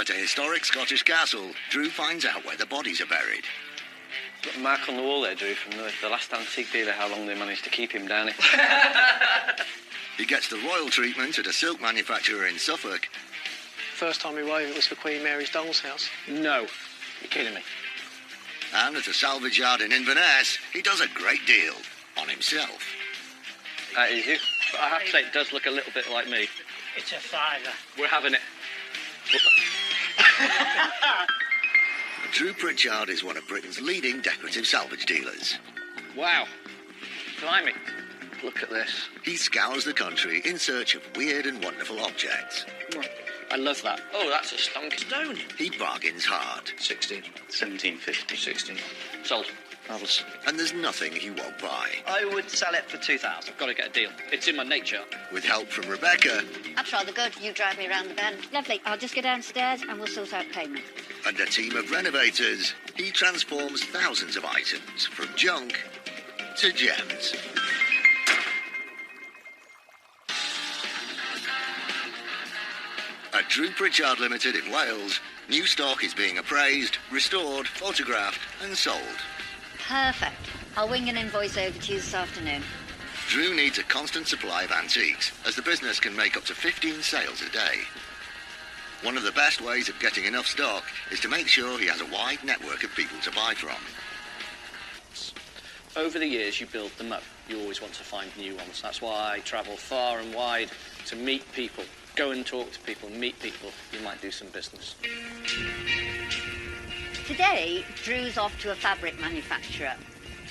At a historic Scottish castle, Drew finds out where the bodies are buried. Got a mark on the wall there, Drew, from the last antique dealer, how long they managed to keep him down it. He gets the royal treatment at a silk manufacturer in Suffolk. First time we wove it was for Queen Mary's doll's house. No, you're kidding me. And at a salvage yard in Inverness, he does a great deal on himself. That is you. But I have to say, it does look a little bit like me. It's a fiver. We're having it. Drew Pritchard is one of Britain's leading decorative salvage dealers. Wow. Blimey. Look at this. He scours the country in search of weird and wonderful objects. I love that. Oh, that's a stonking stone. He bargains hard. 16. 1750. 16. Sold. Marvellous. And there's nothing he won't buy. I would sell it for 2,000. I've got to get a deal. It's in my nature. With help from Rebecca. That's rather good. You drive me round the bend. Lovely. I'll just go downstairs and we'll sort out payment. And a team of renovators, he transforms thousands of items from junk to gems. At Drew Pritchard Limited in Wales, new stock is being appraised, restored, photographed and sold. Perfect. I'll wing an invoice over to you this afternoon. Drew needs a constant supply of antiques, as the business can make up to 15 sales a day. One of the best ways of getting enough stock is to make sure he has a wide network of people to buy from. Over the years, you build them up. You always want to find new ones. That's why I travel far and wide to meet people. Go and talk to people, meet people. You might do some business. Today, Drew's off to a fabric manufacturer.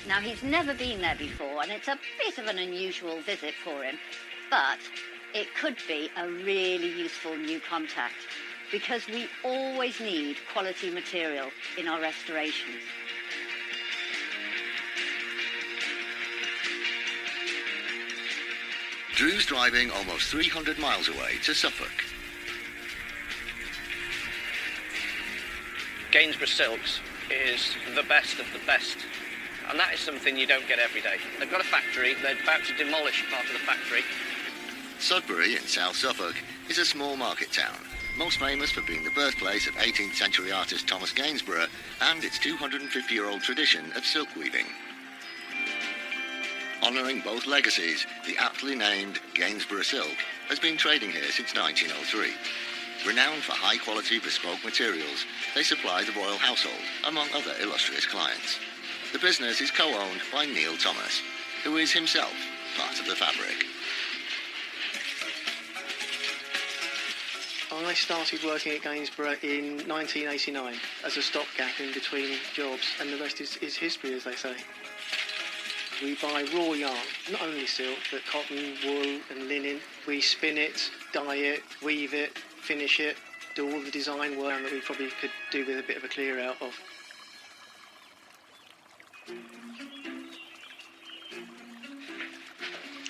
Now, he's never been there before, and it's a bit of an unusual visit for him, but it could be a really useful new contact, because we always need quality material in our restorations. Drew's driving almost 300 miles away to Suffolk. Gainsborough Silks is the best of the best. And that is something you don't get every day. They've got a factory. They're about to demolish part of the factory. Sudbury in South Suffolk is a small market town, most famous for being the birthplace of 18th century artist Thomas Gainsborough and its 250-year-old tradition of silk weaving. Honouring both legacies, the aptly named Gainsborough Silk has been trading here since 1903. Renowned for high-quality bespoke materials, they supply the royal household, among other illustrious clients. The business is co-owned by Neil Thomas, who is himself part of the fabric. I started working at Gainsborough in 1989 as a stopgap in between jobs, and the rest is history, as they say. We buy raw yarn, not only silk, but cotton, wool and linen. We spin it, dye it, weave it, finish it, do all the design work that we probably could do with a bit of a clear out of.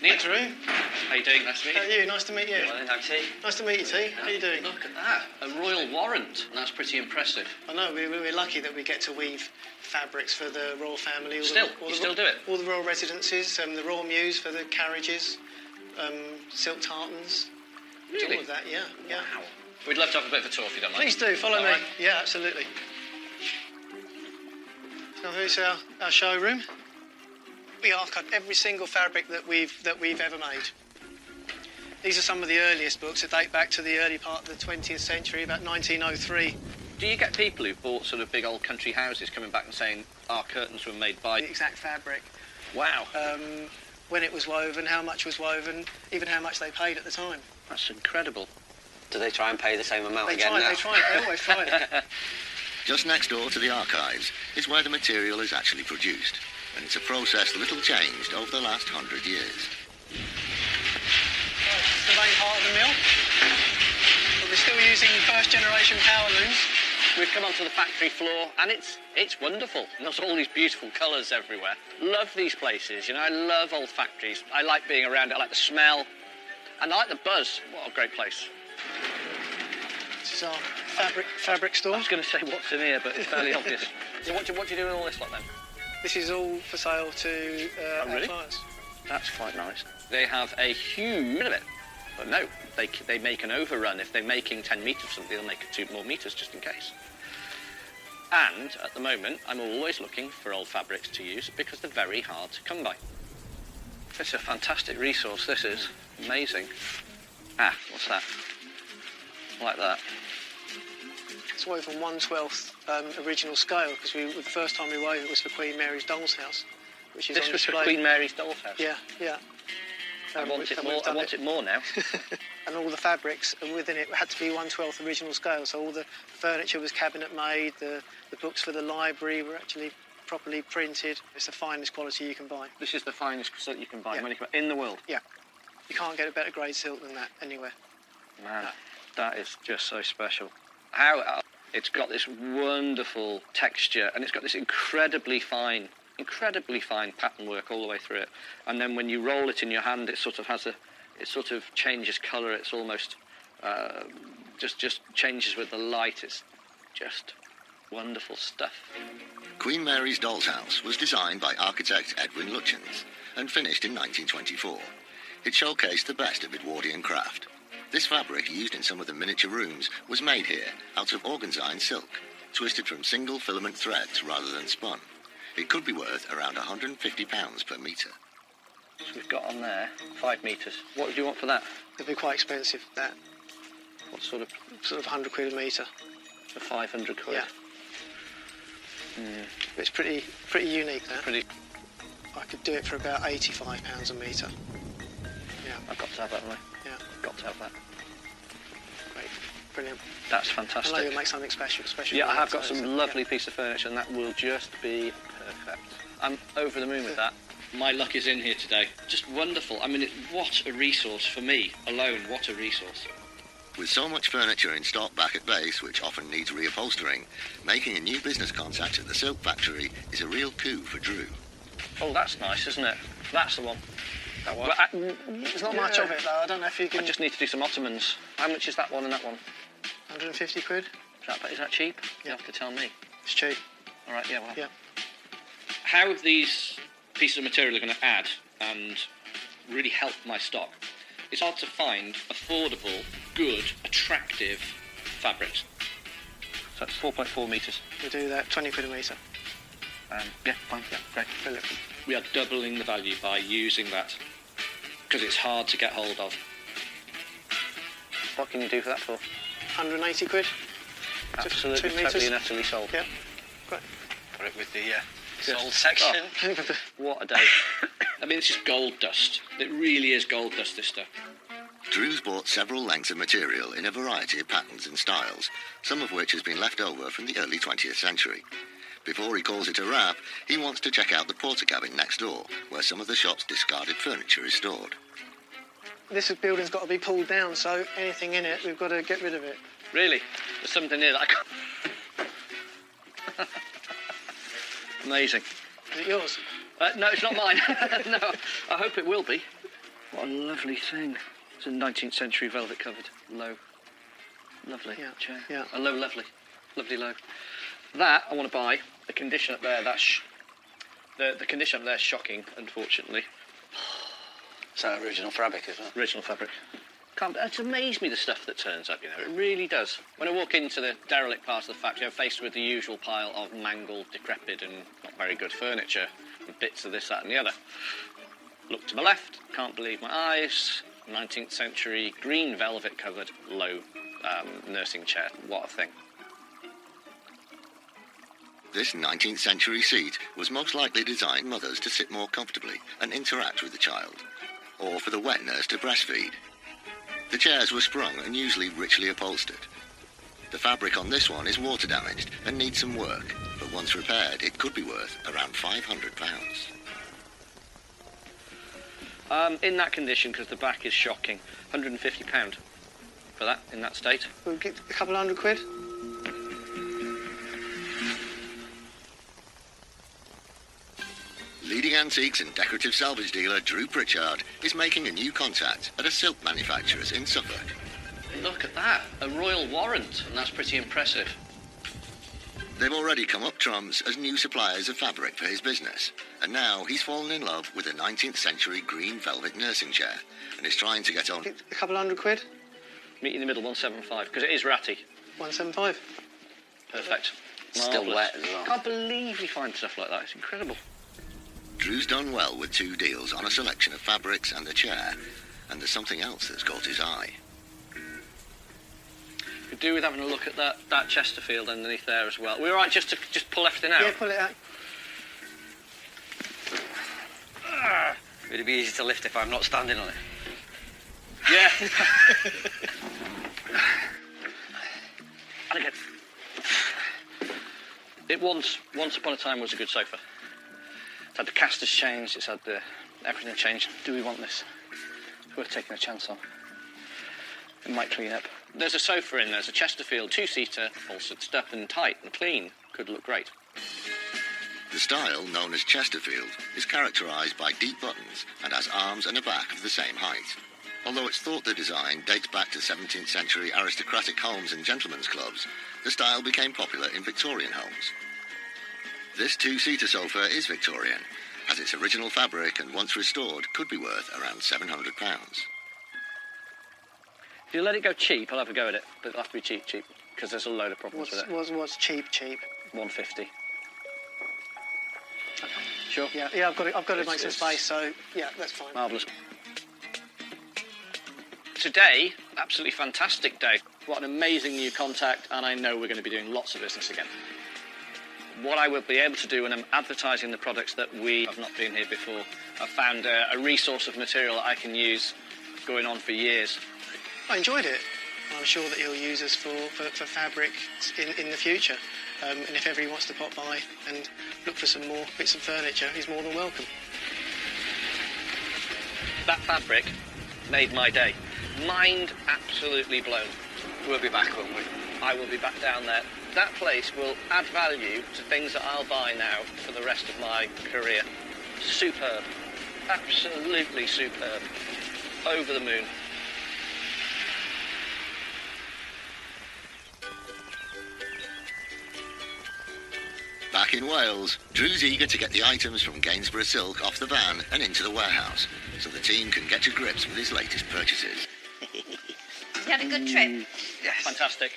Neil, Drew. How you doing? Nice to meet you. How are you? Nice to meet you. Well, then, have tea. Nice to meet you, T. How are you doing? Look at that. A royal warrant. That's pretty impressive. I know, we're lucky that we get to weave fabrics for the royal family. You still do it? All the royal residences, the royal mews for the carriages, silk tartans. Really? All of that, yeah. Wow. We'd love to have a bit of a tour if you don't mind. Please do, follow me. Right. Yeah, absolutely. So here's our showroom. We archive every single fabric that we've ever made. These are some of the earliest books that date back to the early part of the 20th century, about 1903. Do you get people who've bought sort of big old country houses coming back and saying our curtains were made by... The exact fabric. Wow. When it was woven, how much was woven, even how much they paid at the time. That's incredible. Do they try and pay the same amount They again now? they always try it. Just next door to the archives is where the material is actually produced, and it's a process little changed over the last 100 years. The main part of the mill. But we're still using first-generation power looms. We've come onto the factory floor, and it's wonderful. And there's all these beautiful colours everywhere. Love these places, you know. I love old factories. I like being around it. I like the smell, and I like the buzz. What a great place. This is our fabric store. I was going to say what's in here, but it's fairly obvious. So what do you do with all this lot then? This is all for sale to really? our clients. That's quite nice. They have a huge bit of it. But no, they make an overrun. If they're making 10 metres of something, they'll make 2 more metres just in case. And at the moment, I'm always looking for old fabrics to use because they're very hard to come by. It's a fantastic resource, this is. Amazing. Ah, what's that? Like that. It's woven 1/12 original scale, because the first time we wove it was for Queen Mary's Doll's House, which is This on was for display. Queen Mary's Doll's House. Yeah, yeah. I want it more now. And all the fabrics within it had to be 1/12 original scale, so all the furniture was cabinet made, the books for the library were actually properly printed. It's the finest quality you can buy. This is the finest silk you can buy Yeah. in the world. Yeah. You can't get a better grade silk than that anywhere. Man, No. that is just so special. How it's got this wonderful texture, and it's got this incredibly fine pattern work all the way through it. And then when you roll it in your hand, it sort of changes colour. It's almost just changes with the light. It's just wonderful stuff. Queen Mary's Doll's House was designed by architect Edwin Lutyens and finished in 1924. It showcased the best of Edwardian craft. This fabric, used in some of the miniature rooms, was made here out of organzyme silk, twisted from single filament threads rather than spun. It could be worth around £150 per metre. So we've got on there 5 metres. What do you want for that? It'd be quite expensive, that. What sort of Sort of 100 quid a metre. for 500 quid? Yeah. It's pretty unique, that. Pretty. I could do it for about £85 a metre. Yeah, I've got to have that, haven't I? yeah, Got to have that. great, brilliant. That's I know fantastic. you'll make something special. Yeah, I for have that, got so, some lovely piece of furniture, and that will just be perfect. I'm over the moon with that. My luck is in here today. Just wonderful. I mean, what a resource for me alone. What a resource. With so much furniture in stock back at base, which often needs reupholstering, making a new business contact at the silk factory is a real coup for Drew. Oh, that's nice, isn't it? That's the one. That was. But There's not much of it, though. I don't know if you I can... just need to do some ottomans. How much is that one and that one? 150 quid? Is that cheap? You Yeah. have to tell me. It's cheap. All right, yeah, well. Yeah. How these pieces of material are going to add and really help my stock. It's hard to find affordable, good, attractive fabrics. So it's 4.4 metres. We do that, 20 quid a metre. Yeah, fine, yeah, great. Brilliant. We are doubling the value by using that because it's hard to get hold of. What can you do for that for? 180 quid? Absolutely, 2 totally metres? and utterly sold. Yeah, great. Put it with the Just- sold section. Oh, what a day. I mean, it's just gold dust. It really is gold dust, this stuff. Drew's bought several lengths of material in a variety of patterns and styles, some of which has been left over from the early 20th century. Before he calls it a wrap, he wants to check out the porter cabin next door, where some of the shop's discarded furniture is stored. This building's got to be pulled down, so anything in it, we've got to get rid of it. Really? There's something here that I can't... Amazing. Is it yours? No, it's not mine. No, I hope it will be. What a lovely thing. It's a 19th century velvet covered low. Lovely Yeah, chair. yeah. A low, lovely. Lovely low. That I want to buy. The condition up there, the condition up there is shocking, unfortunately. Is that original fabric as well? Original fabric. It's amazed me the stuff that turns up, you know, it really does. When I walk into the derelict part of the factory, I'm faced with the usual pile of mangled, decrepit and not very good furniture, with bits of this, that and the other. Look to my left, can't believe my eyes, 19th century green velvet covered low nursing chair. What a thing. This 19th century seat was most likely designed mothers to sit more comfortably and interact with the child, or for the wet nurse to breastfeed. The chairs were sprung and usually richly upholstered. The fabric on this one is water damaged and needs some work, but once repaired, it could be worth around £500. In that condition, because the back is shocking, £150 for that, in that state. We'll get a couple hundred quid. Leading antiques and decorative salvage dealer Drew Pritchard is making a new contact at a silk manufacturer's in Suffolk. Look at that, a royal warrant, and that's pretty impressive. They've already come up trumps as new suppliers of fabric for his business, and now he's fallen in love with a 19th century green velvet nursing chair and is trying to get on. A couple £100. Meet in the middle, 175, because it is ratty. 175. Perfect. Still Marvellous. wet as well. Can't believe you find stuff like that. It's incredible. Drew's done well with 2 deals on a selection of fabrics and a chair, and there's something else that's caught his eye. Could do with having a look at that Chesterfield underneath there as well. We're all right just to pull everything out? Yeah, pull it out. Would it be easy to lift if I'm not standing on it? Yeah. And again. It once upon a time was a good sofa. It's had the casters changed, it's had everything changed. Do we want this? It's worth taking a chance on. It might clean up. There's a sofa in there's a Chesterfield 2-seater, upholstered, stuff and tight and clean. Could look great. The style, known as Chesterfield, is characterised by deep buttons and has arms and a back of the same height. Although it's thought the design dates back to 17th century aristocratic homes and gentlemen's clubs, the style became popular in Victorian homes. This 2-seater sofa is Victorian, as its original fabric and once restored could be worth around £700. If you let it go cheap, I'll have a go at it, but it'll have to be cheap, because there's a load of problems with it. What's cheap? 150. Sure? Yeah, I've got to make some space, so yeah, that's fine. Marvellous. Today, absolutely fantastic day. What an amazing new contact, and I know we're going to be doing lots of business again. What I will be able to do when I'm advertising the products that we have not been here before, I've found a resource of material that I can use going on for years. I enjoyed it. I'm sure that he'll use us for fabric in the future. And if ever he wants to pop by and look for some more bits of furniture, he's more than welcome. That fabric made my day. Mind absolutely blown. We'll be back, won't we? I will be back down there. That place will add value to things that I'll buy now for the rest of my career. Superb. Absolutely superb. Over the moon. Back in Wales, Drew's eager to get the items from Gainsborough Silk off the van and into the warehouse, so the team can get to grips with his latest purchases. You had a good trip? Yes. Fantastic.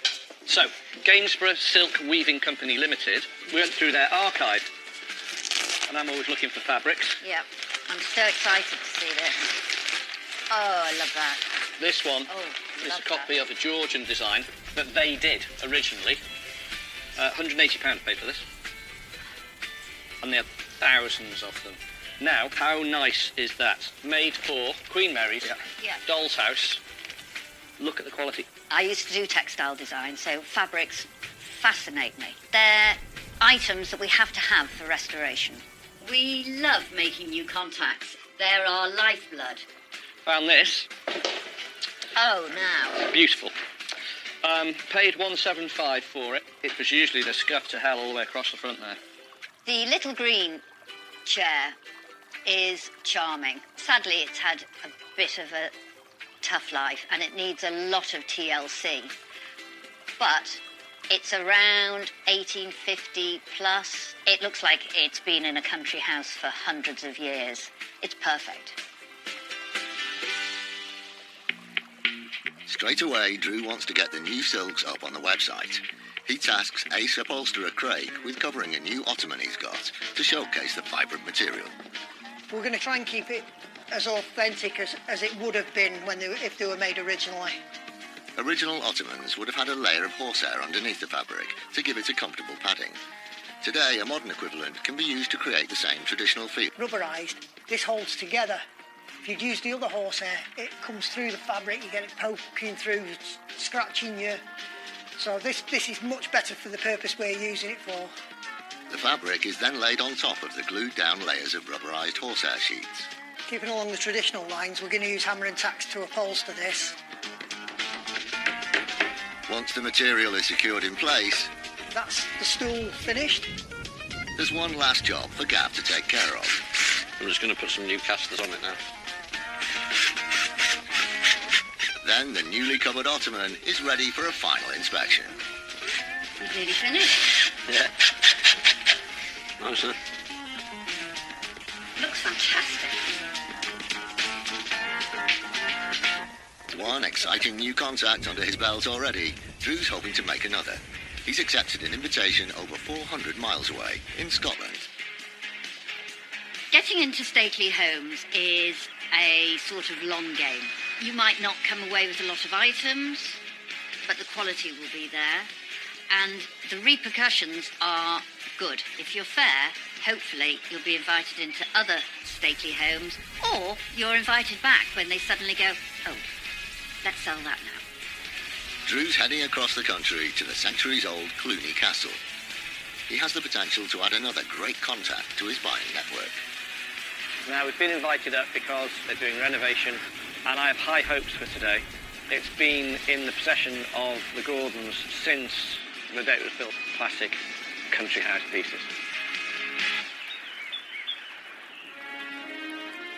So, Gainsborough Silk Weaving Company Limited, we went through their archive, and I'm always looking for fabrics. Yeah. I'm so excited to see this. Oh, I love that. This one is a copy of a Georgian design that they did originally. £180 paid for this. And they have thousands of them. Now, how nice is that? Made for Queen Mary's doll's house. Look at the quality. I used to do textile design, so fabrics fascinate me. They're items that we have to have for restoration. We love making new contacts. They're our lifeblood. Found this. Oh, now. Beautiful. Paid £175 for it. It was usually the scuff to hell all the way across the front there. The little green chair is charming. Sadly, it's had a bit of a tough life and it needs a lot of TLC. But it's around 1850 plus. It looks like it's been in a country house for hundreds of years. It's perfect. Straight away, Drew wants to get the new silks up on the website. He tasks ace upholsterer Craig with covering a new ottoman he's got to showcase the vibrant material. We're going to try and keep it as authentic as it would have been if they were made originally. Original ottomans would have had a layer of horsehair underneath the fabric to give it a comfortable padding. Today, a modern equivalent can be used to create the same traditional feel. Rubberised, this holds together. If you'd use the other horsehair, it comes through the fabric, you get it poking through, scratching you. So this is much better for the purpose we're using it for. The fabric is then laid on top of the glued down layers of rubberised horsehair sheets. Keeping along the traditional lines, we're going to use hammer and tacks to upholster this. Once the material is secured in place, that's the stool finished. There's one last job for Gav to take care of. I'm just going to put some new casters on it now. Then the newly covered ottoman is ready for a final inspection. We've nearly finished. Yeah. Nice, huh? Looks fantastic. One exciting new contact under his belt already, Drew's hoping to make another. He's accepted an invitation over 400 miles away in Scotland. Getting into stately homes is a sort of long game. You might not come away with a lot of items, but the quality will be there. And the repercussions are good. If you're fair, hopefully you'll be invited into other stately homes, or you're invited back when they suddenly go, oh, let's sell that now. Drew's heading across the country to the centuries-old Cluny Castle. He has the potential to add another great contact to his buying network. Now, we've been invited up because they're doing renovation, and I have high hopes for today. It's been in the possession of the Gordons since the day it was built. Classic country house pieces.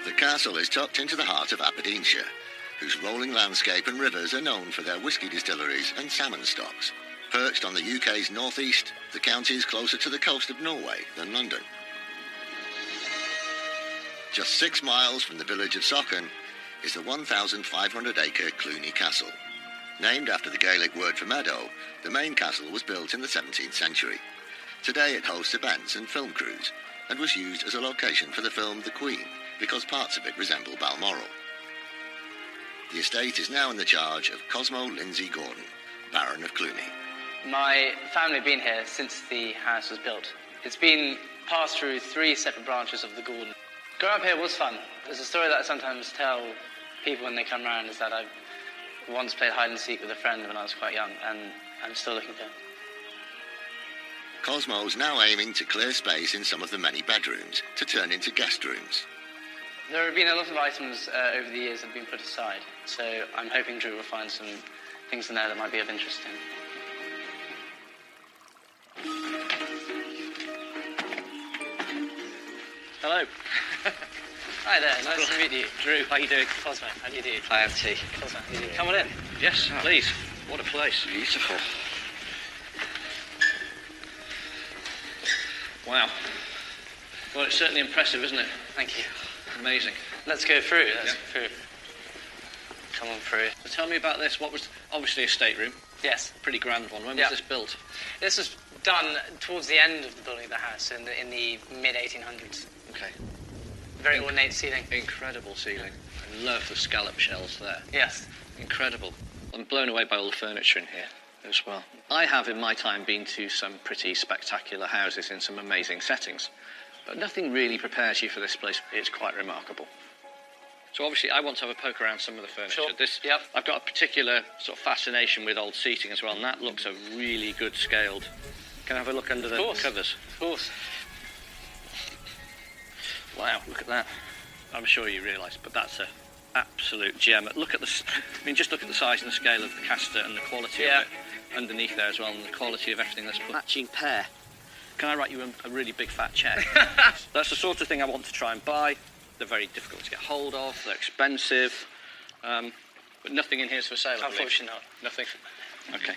The castle is tucked into the heart of Aberdeenshire, whose rolling landscape and rivers are known for their whisky distilleries and salmon stocks. Perched on the UK's northeast, the county is closer to the coast of Norway than London. Just 6 miles from the village of Suffolk is the 1,500-acre Cluny Castle. Named after the Gaelic word for meadow, the main castle was built in the 17th century. Today it hosts events and film crews, and was used as a location for the film The Queen, because parts of it resemble Balmoral. The estate is now in the charge of Cosmo Lindsay Gordon, Baron of Cluny. My family have been here since the house was built. It's been passed through 3 separate branches of the Gordon. Growing up here was fun. There's a story that I sometimes tell people when they come round, is that I once played hide and seek with a friend when I was quite young, and I'm still looking for him. Cosmo's now aiming to clear space in some of the many bedrooms to turn into guest rooms. There have been a lot of items over the years that have been put aside, so I'm hoping Drew will find some things in there that might be of interest to him. Hello. Hi there, nice to meet you. Drew, how you doing? Cosmo, how do you do? I have tea. Cosmo, how do you do? Come on in. Yes, please. What a place. Beautiful. Wow. Well, it's certainly impressive, isn't it? Thank you. Amazing. Let's go through. Yeah. Come on through. So tell me about this. What was obviously a stateroom? Yes. Pretty grand one. When Yeah. was this built? This was done towards the end of the building of the house in the mid-1800s. Okay. Very ornate ceiling. Incredible ceiling. I love the scallop shells there. Yes. Incredible. I'm blown away by all the furniture in here as well. I have in my time been to some pretty spectacular houses in some amazing settings, but nothing really prepares you for this place. It's quite remarkable. So obviously I want to have a poke around some of the furniture. Sure. Yep. I've got a particular sort of fascination with old seating as well, and that looks a really good scaled. Can I have a look under the covers? Of course. Wow, look at that. I'm sure you realise, but that's a absolute gem. Look at just look at the size and the scale of the caster and the quality of it underneath there as well, and the quality of everything that's put. Matching pair. Can I write you a really big fat check? That's the sort of thing I want to try and buy. They're very difficult to get hold of. They're expensive. But nothing in here is for sale, I believe. Unfortunately not. Nothing. Okay.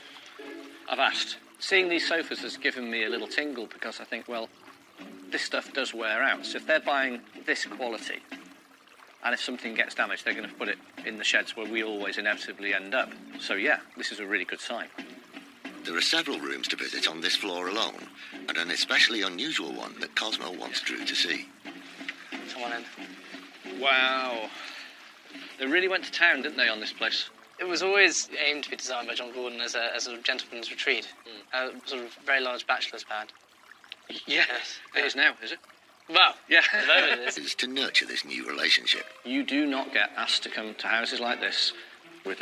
I've asked. Seeing these sofas has given me a little tingle, because I think, well, this stuff does wear out. So if they're buying this quality, and if something gets damaged, they're going to put it in the sheds where we always inevitably end up. So yeah, this is a really good sign. There are several rooms to visit on this floor alone, and an especially unusual one that Cosmo wants Drew to see. Come on in. Wow. They really went to town, didn't they, on this place? It was always aimed to be designed by John Gordon as a gentleman's retreat. A sort of very large bachelor's pad. Yes. It is now, is it? Well, Yeah. at the moment it is. Is to nurture this new relationship. You do not get asked to come to houses like this with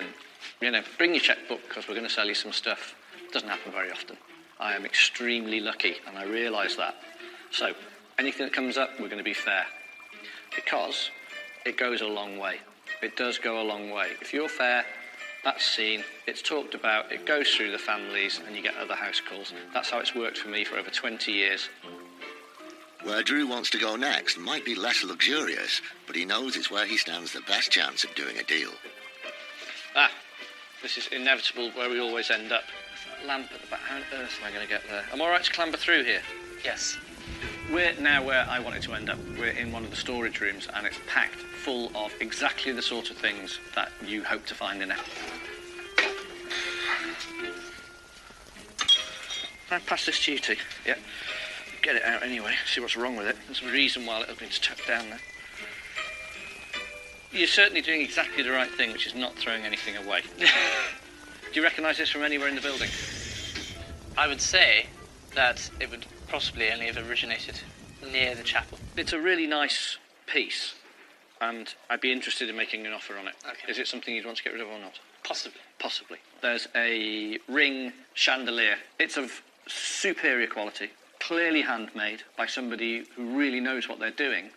bring your checkbook because we're going to sell you some stuff. It doesn't happen very often. I am extremely lucky, and I realise that. So, anything that comes up, we're going to be fair. Because it goes a long way. It does go a long way. If you're fair, that's seen, it's talked about, it goes through the families, and you get other house calls. That's how it's worked for me for over 20 years. Where Drew wants to go next might be less luxurious, but he knows it's where he stands the best chance of doing a deal. This is inevitable where we always end up. lamp at the back. How on earth am I going to get there? I'm all right to clamber through here? Yes. We're now where I wanted to end up. We're in one of the storage rooms, and it's packed full of exactly the sort of things that you hope to find in it. Can I pass this to you two? Yeah. Get it out anyway, see what's wrong with it. There's a reason why it's been stuck down there. You're certainly doing exactly the right thing, which is not throwing anything away. Do you recognise this from anywhere in the building? I would say that it would possibly only have originated near the chapel. It's a really nice piece, and I'd be interested in making an offer on it. Okay. Is it something you'd want to get rid of or not? Possibly. Possibly. There's a ring chandelier. It's of superior quality, clearly handmade by somebody who really knows what they're doing,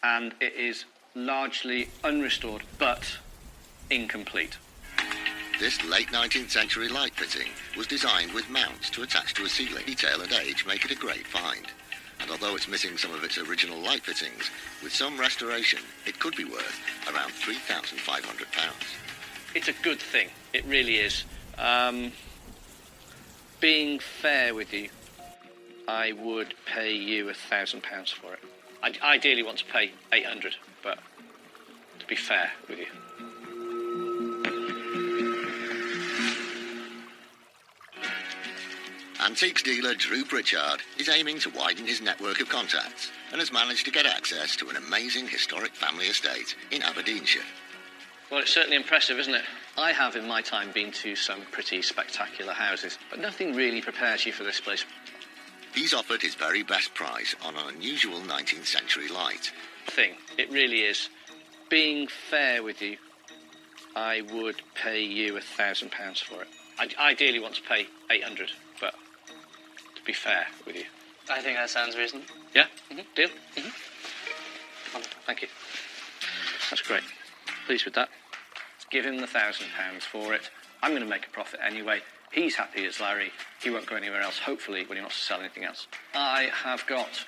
and it is largely unrestored, but incomplete. This late 19th century light fitting was designed with mounts to attach to a ceiling. Detail and age make it a great find. And although it's missing some of its original light fittings, with some restoration, it could be worth around £3,500. It's a good thing. It really is. Being fair with you, I would pay you £1,000 for it. I ideally want to pay 800, but to be fair with you. Antiques dealer Drew Pritchard is aiming to widen his network of contacts and has managed to get access to an amazing historic family estate in Aberdeenshire. Well, it's certainly impressive, isn't it? I have in my time been to some pretty spectacular houses, but nothing really prepares you for this place. He's offered his very best price on an unusual 19th century light. It really is. Being fair with you, I would pay you £1,000 for it. I ideally want to pay 800, but to be fair with you. I think that sounds reasonable. Yeah? Mm-hmm. Deal? Mm-hmm. Thank you. That's great. Pleased with that. Let's give him the £1,000 for it. I'm going to make a profit anyway. He's happy as Larry. He won't go anywhere else, hopefully, when he wants to sell anything else. I have got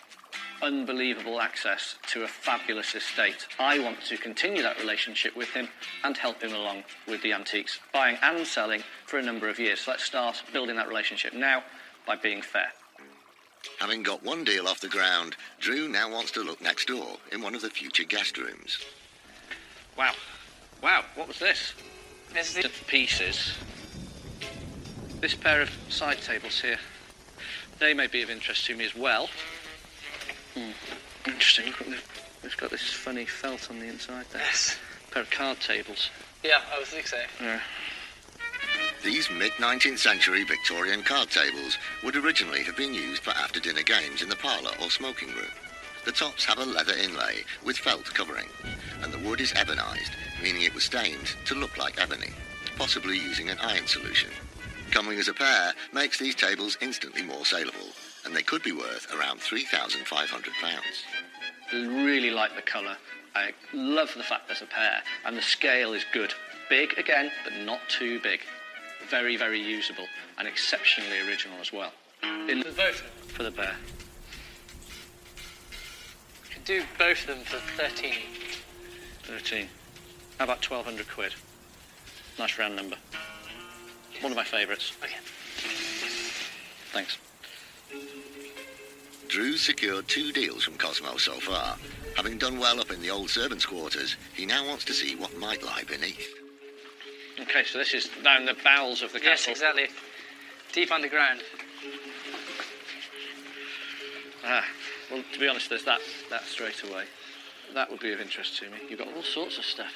unbelievable access to a fabulous estate. I want to continue that relationship with him and help him along with the antiques, buying and selling for a number of years. So let's start building that relationship now by being fair. Having got one deal off the ground, Drew now wants to look next door in one of the future guest rooms. Wow. Wow, what was this? This is The pieces. This pair of side tables here. They may be of interest to me as well. Interesting. Look, they've got this funny felt on the inside there. Yes. A pair of card tables. Yeah, I would think so. Yeah. These mid-19th century Victorian card tables would originally have been used for after-dinner games in the parlour or smoking room. The tops have a leather inlay with felt covering, and the wood is ebonised, meaning it was stained to look like ebony, possibly using an iron solution. Coming as a pair makes these tables instantly more saleable, and they could be worth around £3,500. I really like the colour. I love the fact there's a pair, and the scale is good. Big again, but not too big. Very, very usable, and exceptionally original as well. For both of them? For the pair. You could do both of them for 13. 13. How about £1,200? Nice round number. One of my favourites. Okay. Thanks. Drew's secured 2 deals from Cosmo so far. Having done well up in the old servants' quarters, he now wants to see what might lie beneath. Okay, so this is down the bowels of the Yes, castle. exactly. Deep underground. Well, to be honest, there's that straight away. That would be of interest to me. You've got all sorts of stuff.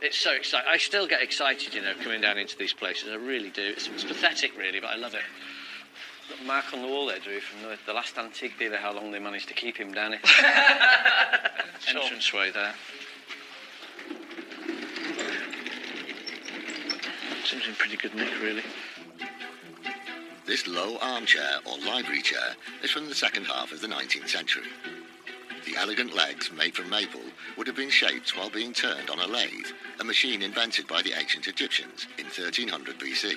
It's so exciting. I still get excited, coming down into these places. I really do. It's pathetic, really, but I love it. Got a mark on the wall there, Drew, from the last antique dealer, how long they managed to keep him down it. Sure. Entranceway there. Seems in pretty good nick, really. This low armchair or library chair is from the second half of the 19th century. The elegant legs, made from maple, would have been shaped while being turned on a lathe, a machine invented by the ancient Egyptians in 1300 BC.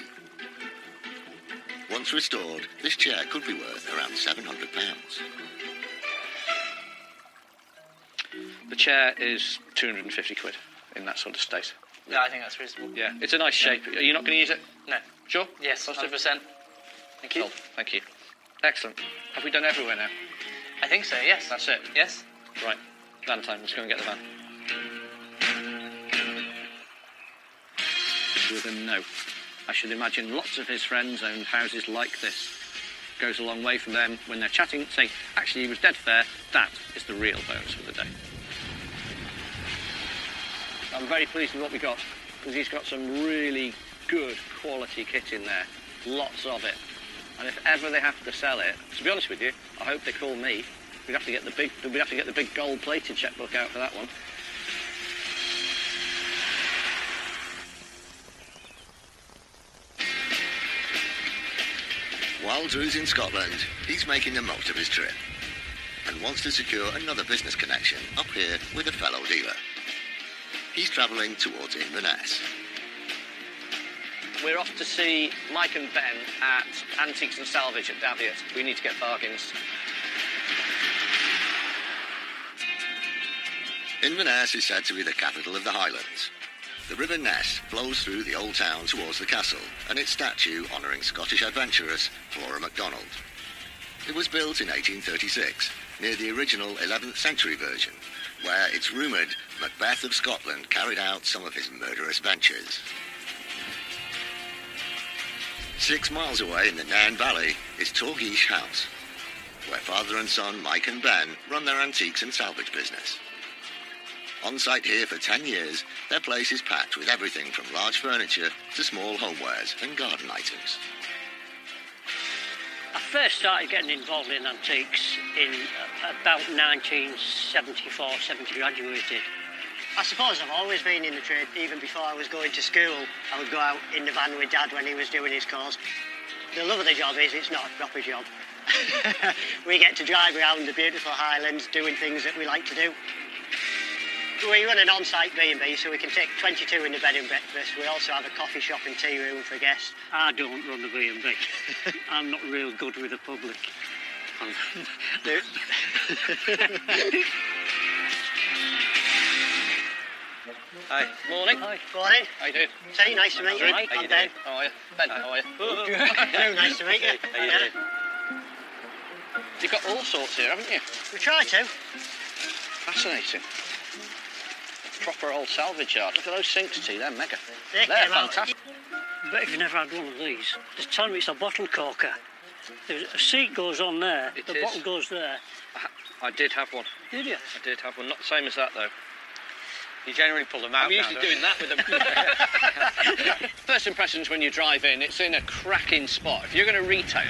Once restored, this chair could be worth around £700. The chair is £250 in that sort of state. Yeah, I think that's reasonable. Yeah, it's a nice shape. Are you not going to use it? No. Sure? Yes, Positive? 100%. Thank you. Sold. Thank you. Excellent. Have we done everywhere now? I think so, yes. That's it. Yes. Right. Van time. Let's go and get the van. With a no. I should imagine lots of his friends owned houses like this. Goes a long way from them when they're chatting, saying, actually, he was dead fair. That is the real bonus for the day. I'm very pleased with what we got, because he's got some really good quality kit in there. Lots of it. And if ever they have to sell it, to be honest with you, I hope they call me. We'd have to get the big gold-plated checkbook out for that one. While Drew's in Scotland, he's making the most of his trip and wants to secure another business connection up here with a fellow dealer. He's travelling towards Inverness. We're off to see Mike and Ben at Antiques and Salvage at Daviot. We need to get bargains. Inverness is said to be the capital of the Highlands. The River Ness flows through the old town towards the castle and its statue honouring Scottish adventuress Flora MacDonald. It was built in 1836, near the original 11th century version, where it's rumoured Macbeth of Scotland carried out some of his murderous ventures. 6 miles away in the Nairn Valley is Torgeesh House, where father and son Mike and Ben run their antiques and salvage business. On site here for 10 years, their place is packed with everything from large furniture to small homewares and garden items. I first started getting involved in antiques in about 1974, 70, graduated. I suppose I've always been in the trade. Even before I was going to school, I would go out in the van with Dad when he was doing his course. The love of the job is it's not a proper job. We get to drive around the beautiful Highlands doing things that we like to do. We run an on-site B&B, so we can take 22 in the bed and breakfast. We also have a coffee shop and tea room for guests. I don't run the B&B. I'm not real good with the public. Hi. Morning. Hi. Morning. How you doing? Tea, nice to meet you. Hi. I'm Ben. How are you? Ben, how are you? Hello, nice to meet you. How you doing? You've got all sorts here, haven't you? We try to. Fascinating. Proper old salvage yard. Look at those sinks, T. They're mega. They They're came out. fantastic. But if you've never had one of these, just tell me it's a bottle corker. There's a seat goes on there, It the is. bottle goes there. I did have one. Did you? I did have one. Not the same as that, though. You generally pull them out. I'm usually doing that with them. First impressions when you drive in, it's in a cracking spot. If you're going to retail,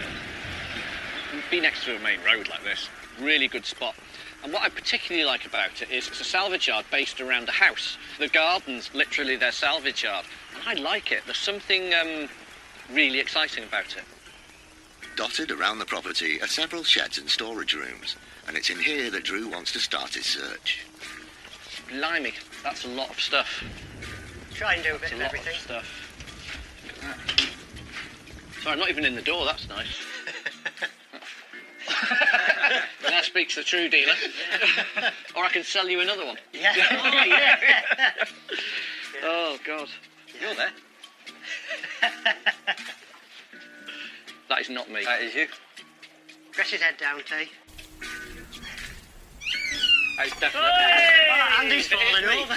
be next to a main road like this. Really good spot. And what I particularly like about it is it's a salvage yard based around a house. The garden's literally their salvage yard. And I like it. There's something really exciting about it. Dotted around the property are several sheds and storage rooms, and it's in here that Drew wants to start his search. Blimey, that's a lot of stuff. Try and do a bit That's a of lot everything. of stuff. Look at that. Sorry, I'm not even in the door. That's nice. Now speaks the true dealer. Or I can sell you another one. Yeah. Oh, yeah. Oh, God. You're there. That is not me. That is you. Press his head down, T. That is definitely Oh, Andy's falling over.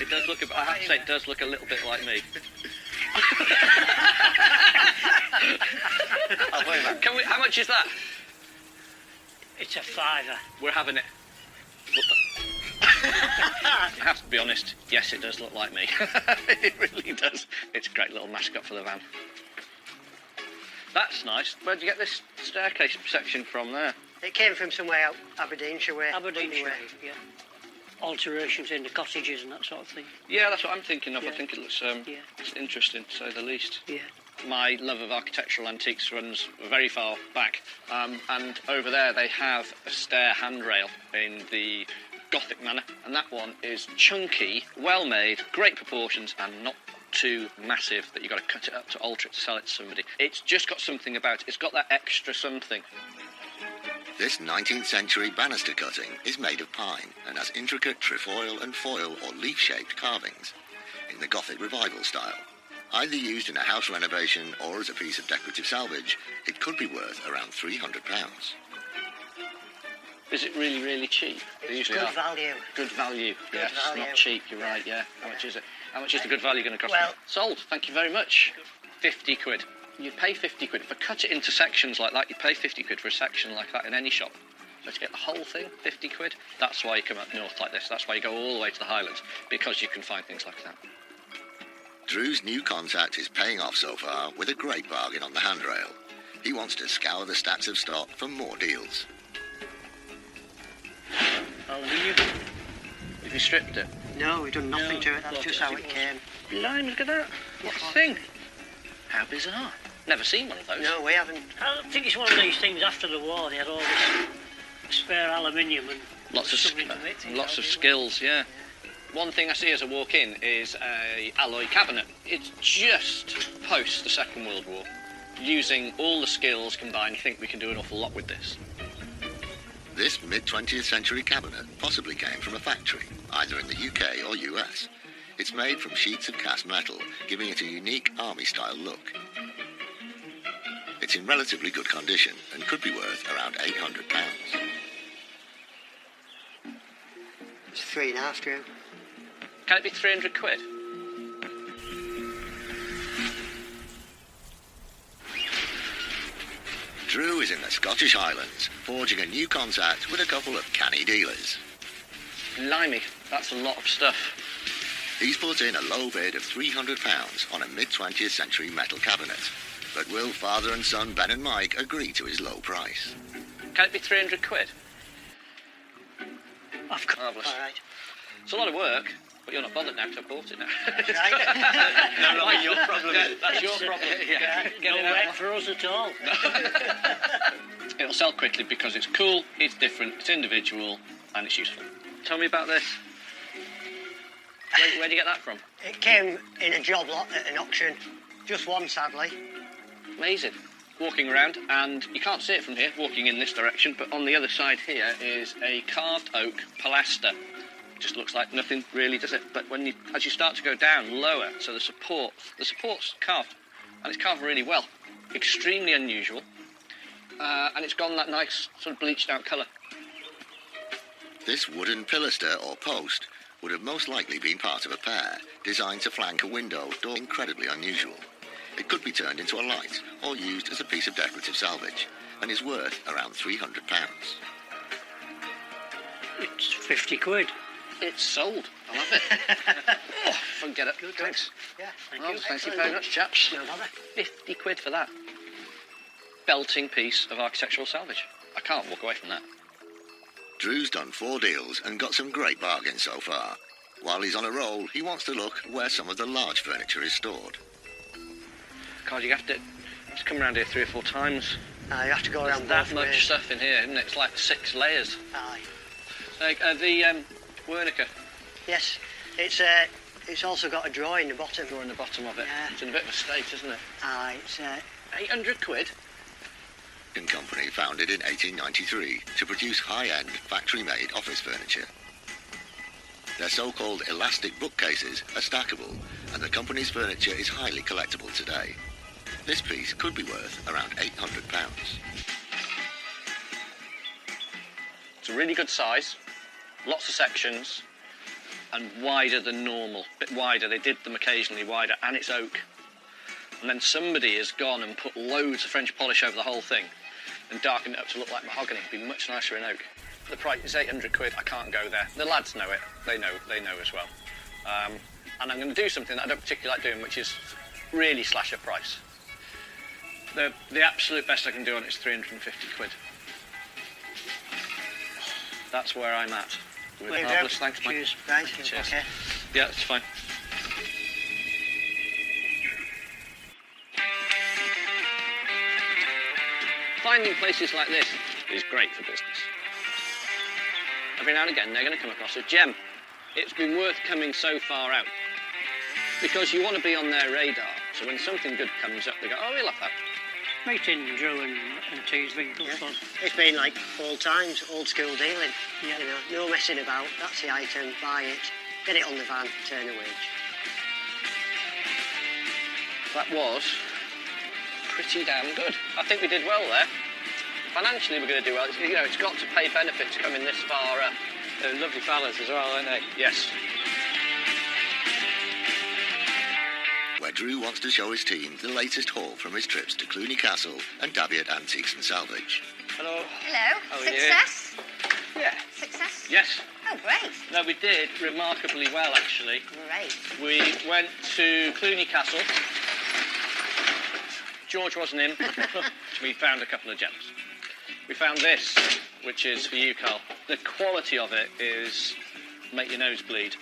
It does look, I have to say, it does look a little bit like me. Can we, how much is that? It's a fiver. We're having it. I have to be honest, yes, it does look like me. It really does. It's a great little mascot for the van. That's nice. Where'd you get this staircase section from there? It came from somewhere out Aberdeenshire way. Aberdeenshire, Anyway. yeah. Alterations in the cottages and that sort of thing. Yeah, that's what I'm thinking of. Yeah. I think it looks Yeah. it's interesting, to say the least. Yeah. My love of architectural antiques runs very far back, and over there they have a stair handrail in the Gothic manner, and that one is chunky, well made, great proportions, and not too massive that you've got to cut it up to alter it to sell it to somebody. It's just got something about it. It's got that extra something. This 19th century banister cutting is made of pine and has intricate trefoil and foil or leaf-shaped carvings in the Gothic revival style. Either used in a house renovation or as a piece of decorative salvage, it could be worth around £300. Is it really, really cheap? They It's usually good are. value. Good value. Good Yes, value. not cheap. You're right. Yeah. How much is it? How much is the good value going to cost? Well- me? Sold. Thank you very much. 50 quid. You'd pay 50 quid. If I cut it into sections like that, you'd pay 50 quid for a section like that in any shop. So to get the whole thing, 50 quid. That's why you come up north like this. That's why you go all the way to the Highlands, because you can find things like that. Drew's new contact is paying off so far with a great bargain on the handrail. He wants to scour the stacks of stock for more deals. Aluminium. If you stripped it. No, we've done nothing No, to it. That's look, just how it came. Blimey, look at that. What a thing. How bizarre. Never seen one of those. No, we haven't. I think it's one of these things after the war, they had all this spare aluminium and Lots of something to make things lots out of of it. skills, yeah. One thing I see as I walk in is a alloy cabinet. It's just post the Second World War. Using all the skills combined, I think we can do an awful lot with this. This mid-20th century cabinet possibly came from a factory, either in the UK or US. It's made from sheets of cast metal, giving it a unique army-style look. It's in relatively good condition and could be worth around £800. It's 3.5, Drew. Can it be 300 quid? Drew is in the Scottish Highlands, forging a new contact with a couple of canny dealers. Blimey, that's a lot of stuff. He's put in a low bid of £300 on a mid-20th century metal cabinet. But will father and son Ben and Mike agree to his low price? Can it be 300 quid? I've got Marvellous. All right. It's a lot of work, but you're not bothered now because I've bought it now. Right. No, not your problem. That's your problem. Yeah. Get no it out. work for us at all. It'll sell quickly because it's cool, it's different, it's individual, and it's useful. Tell me about this. Where'd you get that from? It came in a job lot at an auction. Just one, sadly. Amazing. Walking around, and you can't see it from here, walking in this direction, but on the other side here is a carved oak pilaster. Just looks like nothing really, does it? But as you start to go down lower, so the support's carved, and it's carved really well. Extremely unusual, and it's gone that nice sort of bleached out colour. This wooden pilaster or post would have most likely been part of a pair, designed to flank a window door. Incredibly unusual. It could be turned into a light or used as a piece of decorative salvage, and is worth around £300. It's 50 quid. It's sold. I love it. Oh, if I can get it. Good, Thanks. Yeah. Thank you very much, chaps. No bother. 50 quid for that. Belting piece of architectural salvage. I can't walk away from that. Drew's done 4 deals and got some great bargains so far. While he's on a roll, he wants to look where some of the large furniture is stored. God, you have to come around here 3 or 4 times. You have to go There's around that both much ways. stuff in here, isn't it? It's like 6 layers. Aye. Like, the Wernicke Yes. It's also got a drawer in the bottom. drawer in the bottom of it. Yeah. It's in a bit of a state, isn't it? Aye. It's 800 quid? And company founded in 1893 to produce high-end factory-made office furniture. Their so-called elastic bookcases are stackable, and the company's furniture is highly collectible today. This piece could be worth around £800. It's a really good size, lots of sections, and wider than normal. A bit wider, they did them occasionally wider, and it's oak. And then somebody has gone and put loads of French polish over the whole thing and darkened it up to look like mahogany. It'd be much nicer in oak. The price is 800 quid, I can't go there. The lads know it, they know as well. And I'm going to do something that I don't particularly like doing, which is really slash a price. The absolute best I can do on it is 350 quid. That's where I'm at. With Well, marvellous, thanks, Mike. Cheers. Right. Cheers. Okay. Yeah, it's fine. Finding places like this is great for business. Every now and again, they're going to come across a gem. It's been worth coming so far out because you want to be on their radar. So when something good comes up, they go, "Oh, we love that." Meeting Drew and T's been good Yeah. fun. It's been like old times, old school dealing. Yeah. You know, no messing about. That's the item. Buy it. Get it on the van. Turn a wage. That was pretty damn good. I think we did well there. Financially, we're going to do well. It's got to pay benefits coming this far up. They're lovely fellas as well, aren't they? Yes. Where Drew wants to show his team the latest haul from his trips to Cluny Castle and Daviot Antiques and Salvage. Hello. Hello. How are Success? Yeah. Success? Yes. Oh, great. No, we did remarkably well, actually. Great. We went to Cluny Castle. George wasn't in. We found a couple of gems. We found this, which is for you, Carl. The quality of it is make your nose bleed.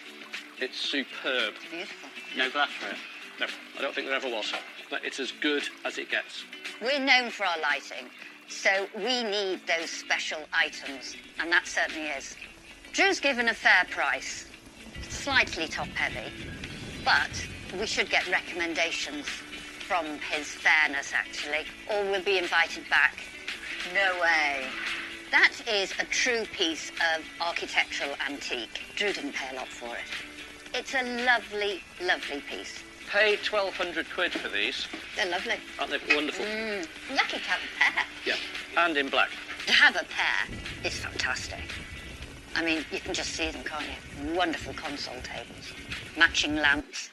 It's superb. Beautiful. No glass for it? No, I don't think there ever was. But it's as good as it gets. We're known for our lighting, so we need those special items, and that certainly is. Drew's given a fair price, slightly top-heavy, but we should get recommendations from his fairness, actually, or we'll be invited back. No way. That is a true piece of architectural antique. Drew didn't pay a lot for it. It's a lovely, lovely piece. Paid 1,200 quid for these. They're lovely. Aren't they wonderful? Lucky to have a pair. Yeah, and in black. To have a pair is fantastic. I mean, you can just see them, can't you? Wonderful console tables, matching lamps.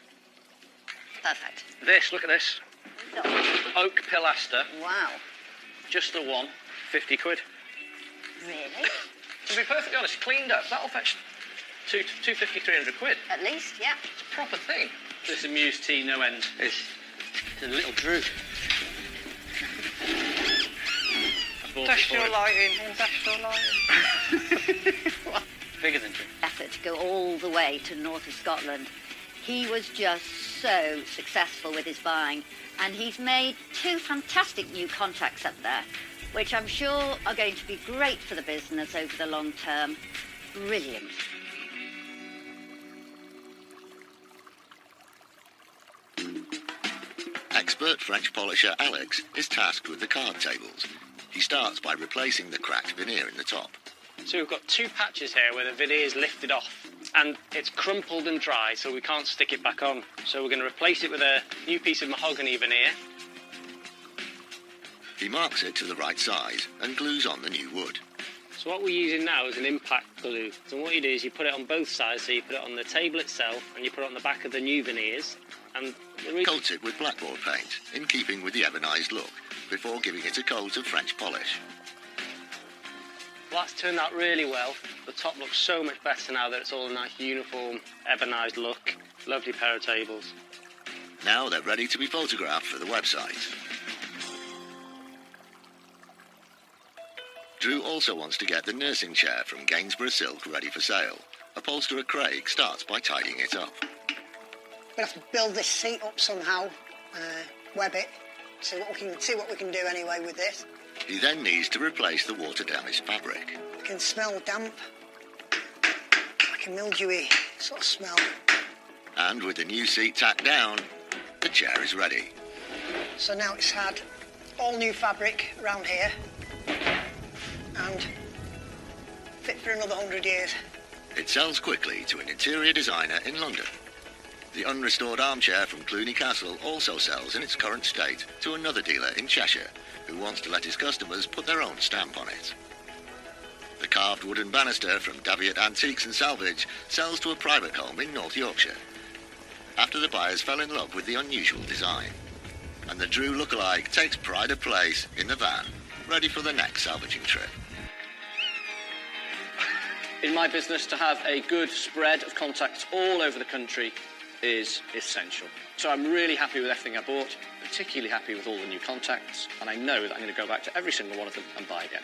Perfect. This, look at this. Oak pilaster, Wow. just the one, 50 quid. Really? To be perfectly honest, cleaned up, that'll fetch 250, 300 quid. At least, yeah. It's a proper thing. This amused tea, no end. It's a little Drew. Industrial lighting. Bigger than Drew. Effort to go all the way to the north of Scotland. He was just so successful with his buying, and he's made 2 fantastic new contacts up there, which I'm sure are going to be great for the business over the long term. Brilliant. Expert French polisher Alex is tasked with the card tables. He starts by replacing the cracked veneer in the top. So we've got 2 patches here where the veneer is lifted off and it's crumpled and dry, so we can't stick it back on. So we're going to replace it with a new piece of mahogany veneer. He marks it to the right size and glues on the new wood. So what we're using now is an impact glue. So what you do is you put it on both sides, so you put it on the table itself and you put it on the back of the new veneers. And Coats it with blackboard paint, in keeping with the ebonised look, before giving it a coat of French polish. Well, that's turned out really well. The top looks so much better now that it's all a nice uniform, ebonised look. Lovely pair of tables. Now they're ready to be photographed for the website. Drew also wants to get the nursing chair from Gainsborough Silk ready for sale. Upholsterer Craig starts by tidying it up. We'll have to build this seat up somehow, web it, see what we can do anyway with this. He then needs to replace the water-damaged fabric. I can smell damp, like a mildewy sort of smell. And with the new seat tacked down, the chair is ready. So now it's had all new fabric around here and fit for another 100 years. It sells quickly to an interior designer in London. The unrestored armchair from Cluny Castle also sells in its current state to another dealer in Cheshire who wants to let his customers put their own stamp on it. The carved wooden banister from Daviot Antiques and Salvage sells to a private home in North Yorkshire after the buyers fell in love with the unusual design. And the Drew lookalike takes pride of place in the van, ready for the next salvaging trip. In my business, to have a good spread of contacts all over the country is essential. So I'm really happy with everything I bought, particularly happy with all the new contacts, and I know that I'm going to go back to every single one of them and buy again.